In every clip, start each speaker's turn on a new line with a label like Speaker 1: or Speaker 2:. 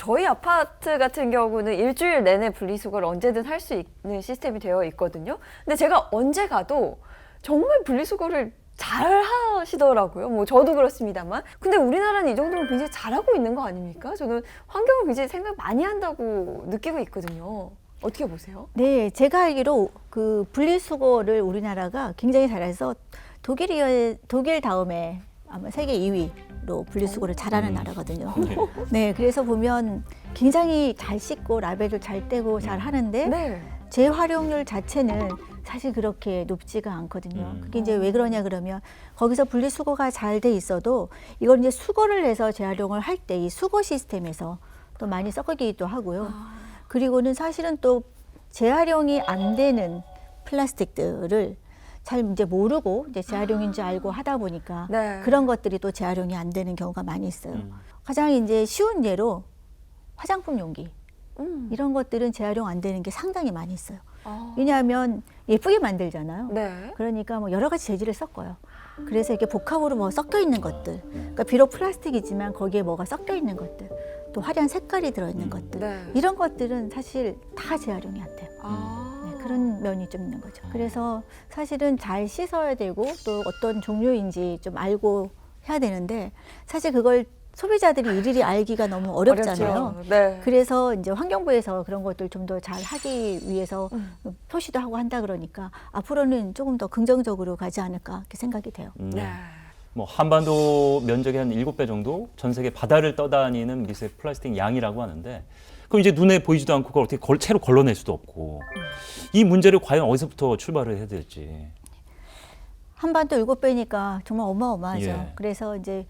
Speaker 1: 저희 아파트 같은 경우는 일주일 내내 분리수거를 언제든 할 수 있는 시스템이 되어 있거든요. 근데 제가 언제 가도 정말 분리수거를 잘 하시더라고요. 뭐 저도 그렇습니다만. 근데 우리나라는 이 정도면 굉장히 잘하고 있는 거 아닙니까? 저는 환경을 굉장히 생각 많이 한다고 느끼고 있거든요. 어떻게 보세요?
Speaker 2: 네, 제가 알기로 그 분리수거를 우리나라가 굉장히 잘해서 독일 다음에 아마 세계 2위로 분리수거를 잘하는 나라거든요. 네, 그래서 보면 굉장히 잘 씻고 라벨을 잘 떼고 잘 하는데
Speaker 1: 네.
Speaker 2: 재활용률 자체는 사실 그렇게 높지가 않거든요. 그게 이제 왜 그러냐 그러면 거기서 분리수거가 잘 돼 있어도 이걸 이제 수거를 해서 재활용을 할 때 이 수거 시스템에서 또 많이 썩기도 하고요. 그리고는 사실은 또 재활용이 안 되는 플라스틱들을 잘 이제 모르고 이제 재활용인 줄 알고 하다 보니까
Speaker 1: 네.
Speaker 2: 그런 것들이 또 재활용이 안 되는 경우가 많이 있어요. 가장 이제 쉬운 예로 화장품 용기 이런 것들은 재활용 안 되는 게 상당히 많이 있어요. 왜냐하면 예쁘게 만들잖아요.
Speaker 1: 네.
Speaker 2: 그러니까 뭐 여러 가지 재질을 섞어요. 그래서 이렇게 복합으로 뭐 섞여 있는 것들, 그러니까 비록 플라스틱이지만 거기에 뭐가 섞여 있는 것들, 또 화려한 색깔이 들어있는 것들,
Speaker 1: 네.
Speaker 2: 이런 것들은 사실 다 재활용이 안 돼요.
Speaker 1: 아.
Speaker 2: 네, 그런 면이 좀 있는 거죠. 그래서 사실은 잘 씻어야 되고 또 어떤 종류인지 좀 알고 해야 되는데 사실 그걸 소비자들이 일일이 알기가 너무 어렵잖아요.
Speaker 1: 어렵죠. 네.
Speaker 2: 그래서 이제 환경부에서 그런 것들 좀 더 잘 하기 위해서 표시도 하고 한다 그러니까 앞으로는 조금 더 긍정적으로 가지 않을까 이렇게 생각이 돼요.
Speaker 1: 네.
Speaker 3: 뭐 한반도 면적의 한 7배 정도 전 세계 바다를 떠다니는 미세 플라스틱 양이라고 하는데 그럼 이제 눈에 보이지도 않고 그걸 어떻게 채로 걸러낼 수도 없고 이 문제를 과연 어디서부터 출발을 해야 될지.
Speaker 2: 한반도 7배니까 정말 어마어마하죠.
Speaker 3: 예.
Speaker 2: 그래서 이제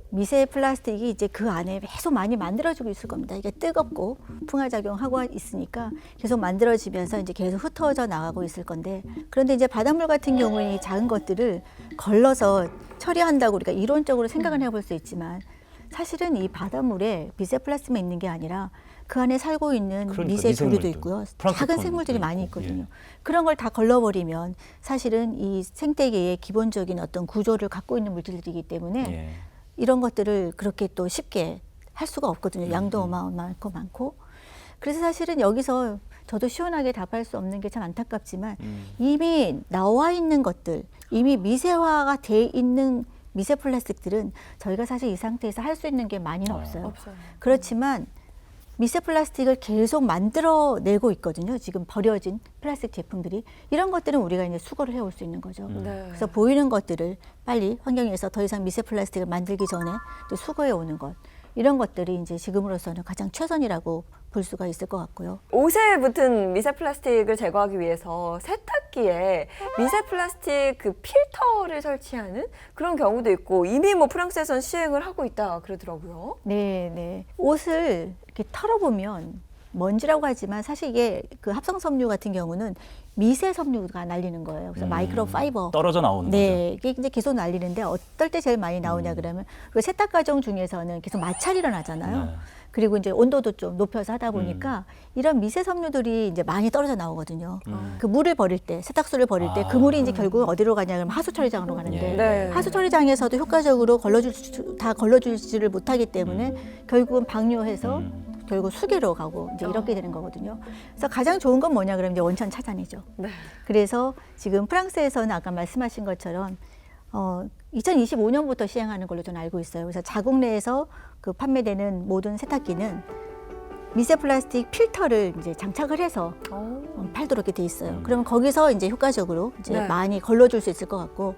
Speaker 2: 미세 플라스틱이 이제 그 안에 계속 많이 만들어지고 있을 겁니다. 이게 뜨겁고 풍화작용하고 있으니까 계속 만들어지면서 이제 계속 흩어져 나가고 있을 건데 그런데 이제 바닷물 같은 경우에 이 작은 것들을 걸러서 처리한다고 우리가 이론적으로 생각은 해볼 수 있지만 사실은 이 바닷물에 미세 플라스틱만 있는 게 아니라 그 안에 살고 있는
Speaker 3: 그러니까
Speaker 2: 미세 조류도
Speaker 3: 미생물도,
Speaker 2: 있고요.
Speaker 3: 플랑크톤도
Speaker 2: 작은 생물들이 많이
Speaker 3: 있고,
Speaker 2: 있거든요.
Speaker 3: 예.
Speaker 2: 그런 걸 다 걸러버리면 사실은 이 생태계의 기본적인 어떤 구조를 갖고 있는 물질들이기 때문에
Speaker 3: 예.
Speaker 2: 이런 것들을 그렇게 또 쉽게 할 수가 없거든요. 양도 어마어마하고 많고. 그래서 사실은 여기서 저도 시원하게 답할 수 없는 게 참 안타깝지만 이미 나와 있는 것들, 이미 미세화가 돼 있는 미세 플라스틱들은 저희가 사실 이 상태에서 할 수 있는 게 많이는 없어요.
Speaker 1: 없어요.
Speaker 2: 그렇지만 미세 플라스틱을 계속 만들어내고 있거든요. 지금 버려진 플라스틱 제품들이. 이런 것들은 우리가 이제 수거를 해올 수 있는 거죠.
Speaker 1: 네.
Speaker 2: 그래서 보이는 것들을 빨리 환경에서 더 이상 미세 플라스틱을 만들기 전에 또 수거해 오는 것. 이런 것들이 이제 지금으로서는 가장 최선이라고 볼 수가 있을 것 같고요.
Speaker 1: 옷에 붙은 미세 플라스틱을 제거하기 위해서 세탁기에 미세 플라스틱 그 필터를 설치하는 그런 경우도 있고 이미 뭐 프랑스에선 시행을 하고 있다 그러더라고요.
Speaker 2: 네, 네. 옷을 이렇게 털어보면 먼지라고 하지만 사실 이게 그 합성 섬유 같은 경우는 미세 섬유가 날리는 거예요. 그래서 마이크로 파이버.
Speaker 3: 떨어져 나오는
Speaker 2: 네, 이게 이제 계속 날리는데 어떨 때 제일 많이 나오냐 그러면 그 세탁 과정 중에서는 계속 마찰이 일어나잖아요.
Speaker 3: 네.
Speaker 2: 그리고 이제 온도도 좀 높여서 하다 보니까 이런 미세 섬유들이 이제 많이 떨어져 나오거든요. 그 물을 버릴 때, 세탁소를 버릴 때 그 물이 이제 결국 어디로 가냐 그러면 하수 처리장으로 가는데
Speaker 3: 예.
Speaker 1: 네.
Speaker 2: 하수 처리장에서도 효과적으로 다 걸러주지를 못하기 때문에 결국은 방류해서 결국 수계로 가고 이제 이렇게 되는 거거든요. 그래서 가장 좋은 건 뭐냐 그러면 이제 원천 차단이죠.
Speaker 1: 네.
Speaker 2: 그래서 지금 프랑스에서는 아까 말씀하신 것처럼 2025년부터 시행하는 걸로 저는 알고 있어요. 그래서 자국 내에서 그 판매되는 모든 세탁기는 미세 플라스틱 필터를 이제 장착을 해서 팔도록 이렇게 돼 있어요. 그러면 거기서 이제 효과적으로 이제
Speaker 1: 네.
Speaker 2: 많이 걸러줄 수 있을 것 같고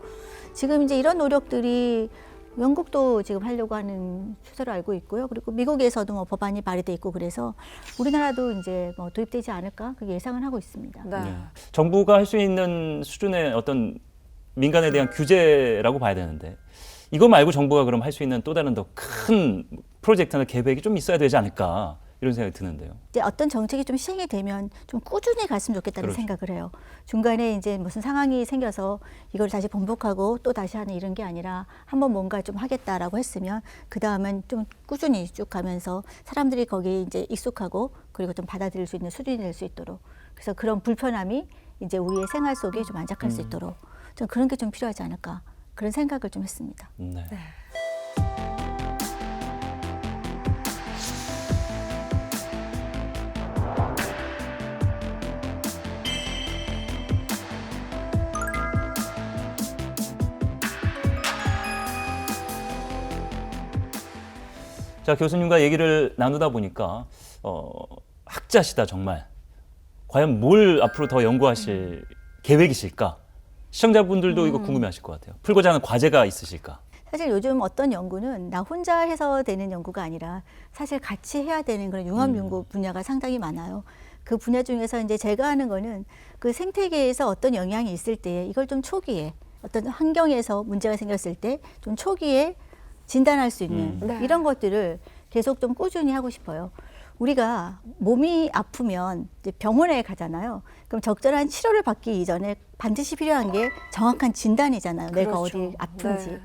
Speaker 2: 지금 이제 이런 노력들이 영국도 지금 하려고 하는 추세로 알고 있고요. 그리고 미국에서도 뭐 법안이 발의돼 있고 그래서 우리나라도 이제 뭐 도입되지 않을까 그렇게 예상을 하고 있습니다.
Speaker 1: 네.
Speaker 3: 예. 정부가 할 수 있는 수준의 어떤 민간에 대한 규제라고 봐야 되는데 이거 말고 정부가 그럼 할 수 있는 또 다른 더 큰 프로젝트나 계획이 좀 있어야 되지 않을까 이런 생각이 드는데요.
Speaker 2: 이제 어떤 정책이 좀 시행이 되면 좀 꾸준히 갔으면 좋겠다는
Speaker 3: 그렇죠.
Speaker 2: 생각을 해요. 중간에 이제 무슨 상황이 생겨서 이걸 다시 번복하고 또 다시 하는 이런 게 아니라 한번 뭔가 좀 하겠다라고 했으면 그 다음은 좀 꾸준히 쭉 가면서 사람들이 거기에 이제 익숙하고 그리고 좀 받아들일 수 있는 수준이 될 수 있도록 그래서 그런 불편함이 이제 우리의 생활 속에 좀 안착할 수 있도록 좀 그런 게 좀 필요하지 않을까 그런 생각을 좀 했습니다.
Speaker 1: 네.
Speaker 3: 자, 교수님과 얘기를 나누다 보니까 학자시다 정말. 과연 뭘 앞으로 더 연구하실 계획이실까? 시청자분들도 이거 궁금해하실 것 같아요. 풀고자 하는 과제가 있으실까?
Speaker 2: 사실 요즘 어떤 연구는 나 혼자 해서 되는 연구가 아니라 사실 같이 해야 되는 그런 융합 연구 분야가 상당히 많아요. 그 분야 중에서 이제 제가 하는 거는 그 생태계에서 어떤 영향이 있을 때 이걸 좀 초기에 어떤 환경에서 문제가 생겼을 때 좀 초기에 진단할 수 있는
Speaker 1: 네.
Speaker 2: 이런 것들을 계속 좀 꾸준히 하고 싶어요. 우리가 몸이 아프면 이제 병원에 가잖아요. 그럼 적절한 치료를 받기 이전에 반드시 필요한 게 정확한 진단이잖아요. 내가
Speaker 1: 그렇죠.
Speaker 2: 어디 아픈지.
Speaker 1: 네.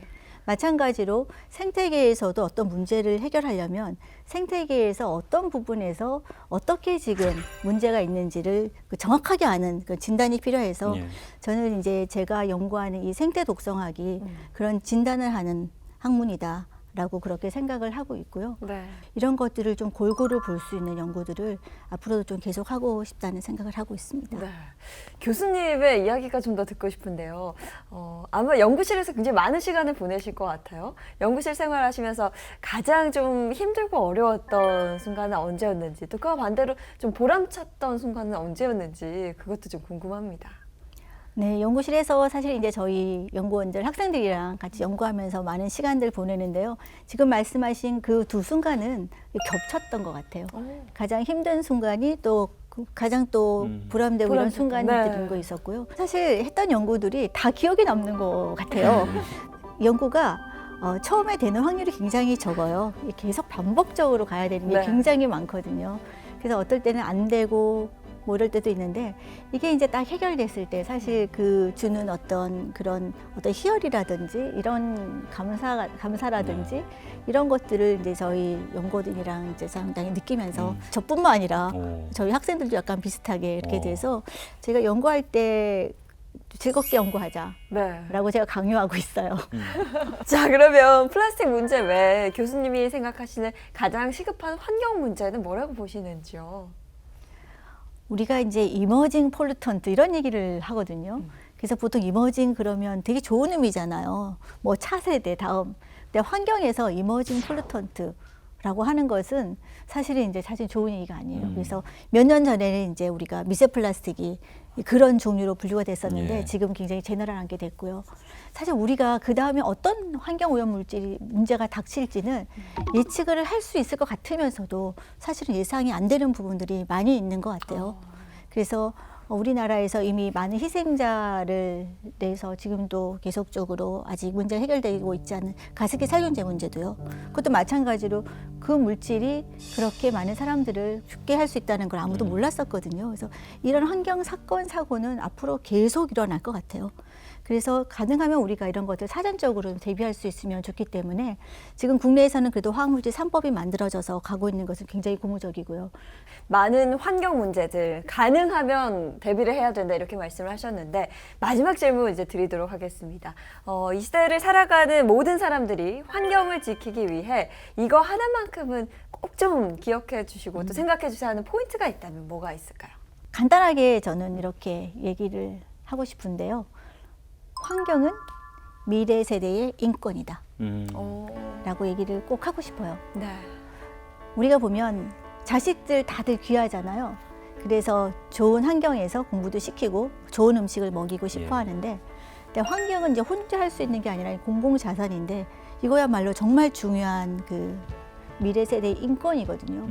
Speaker 2: 마찬가지로 생태계에서도 어떤 문제를 해결하려면 생태계에서 어떤 부분에서 어떻게 지금 문제가 있는지를 그 정확하게 아는 그 진단이 필요해서
Speaker 3: 예.
Speaker 2: 저는 이제 제가 연구하는 이 생태 독성학이 그런 진단을 하는 학문이다라고 그렇게 생각을 하고 있고요.
Speaker 1: 네.
Speaker 2: 이런 것들을 좀 골고루 볼 수 있는 연구들을 앞으로도 좀 계속 하고 싶다는 생각을 하고 있습니다.
Speaker 1: 네. 교수님의 이야기가 좀 더 듣고 싶은데요. 아마 연구실에서 굉장히 많은 시간을 보내실 것 같아요. 연구실 생활하시면서 가장 좀 힘들고 어려웠던 순간은 언제였는지, 또 그와 반대로 좀 보람찼던 순간은 언제였는지 그것도 좀 궁금합니다.
Speaker 2: 네, 연구실에서 사실 이제 저희 연구원들 학생들이랑 같이 연구하면서 많은 시간들 보내는데요. 지금 말씀하신 그 두 순간은 겹쳤던 것 같아요. 가장 힘든 순간이 또 가장 또 보람되고 이런
Speaker 1: 보람찼다.
Speaker 2: 순간이
Speaker 1: 네.
Speaker 2: 드는 거 있었고요. 사실 했던 연구들이 다 기억에 남는 것 같아요. 연구가 처음에 되는 확률이 굉장히 적어요. 계속 반복적으로 가야 되는 게
Speaker 1: 네.
Speaker 2: 굉장히 많거든요. 그래서 어떨 때는 안 되고 뭐 이럴 때도 있는데 이게 이제 딱 해결됐을 때 사실 그 주는 어떤 그런 어떤 희열이라든지 이런 감사라든지 이런 것들을 이제 저희 연구원이랑 이제 상당히 느끼면서 저뿐만 아니라
Speaker 3: 오.
Speaker 2: 저희 학생들도 약간 비슷하게 이렇게
Speaker 3: 오.
Speaker 2: 돼서 제가 연구할 때 즐겁게 연구하자라고
Speaker 1: 네.
Speaker 2: 제가 강요하고 있어요.
Speaker 1: 자, 그러면 플라스틱 문제 외에 교수님이 생각하시는 가장 시급한 환경 문제는 뭐라고 보시는지요?
Speaker 2: 우리가 이제 이머징 폴루턴트 이런 얘기를 하거든요. 그래서 보통 이머징 그러면 되게 좋은 의미잖아요. 뭐 차세대 다음. 근데 환경에서 이머징 폴루턴트라고 하는 것은 사실은 이제 사실 좋은 얘기가 아니에요. 그래서 몇 년 전에는 이제 우리가 미세 플라스틱이 그런 종류로 분류가 됐었는데
Speaker 3: 예.
Speaker 2: 지금 굉장히 제너럴한 게 됐고요. 사실 우리가 그 다음에 어떤 환경 오염 물질이 문제가 닥칠지는 예측을 할 수 있을 것 같으면서도 사실은 예상이 안 되는 부분들이 많이 있는 것 같아요. 그래서 우리나라에서 이미 많은 희생자를 내서 지금도 계속적으로 아직 문제가 해결되고 있지 않은 가습기 살균제 문제도요. 그것도 마찬가지로 그 물질이 그렇게 많은 사람들을 죽게 할 수 있다는 걸 아무도 몰랐었거든요. 그래서 이런 환경 사건, 사고는 앞으로 계속 일어날 것 같아요. 그래서 가능하면 우리가 이런 것들 사전적으로 대비할 수 있으면 좋기 때문에 지금 국내에서는 그래도 화학물질 3법이 만들어져서 가고 있는 것은 굉장히 고무적이고요.
Speaker 1: 많은 환경 문제들 가능하면 대비를 해야 된다 이렇게 말씀을 하셨는데 마지막 질문 이제 드리도록 하겠습니다. 이 시대를 살아가는 모든 사람들이 환경을 지키기 위해 이거 하나만큼은 꼭 좀 기억해 주시고 또 생각해 주셔야 하는 포인트가 있다면 뭐가 있을까요?
Speaker 2: 간단하게 저는 이렇게 얘기를 하고 싶은데요. 환경은 미래 세대의 인권이다 라고 얘기를 꼭 하고 싶어요.
Speaker 1: 네.
Speaker 2: 우리가 보면 자식들 다들 귀하잖아요. 그래서 좋은 환경에서 공부도 시키고 좋은 음식을 먹이고 싶어 하는데 근데 환경은 이제 혼자 할 수 있는 게 아니라 공공 자산인데 이거야말로 정말 중요한 그 미래 세대의 인권이거든요.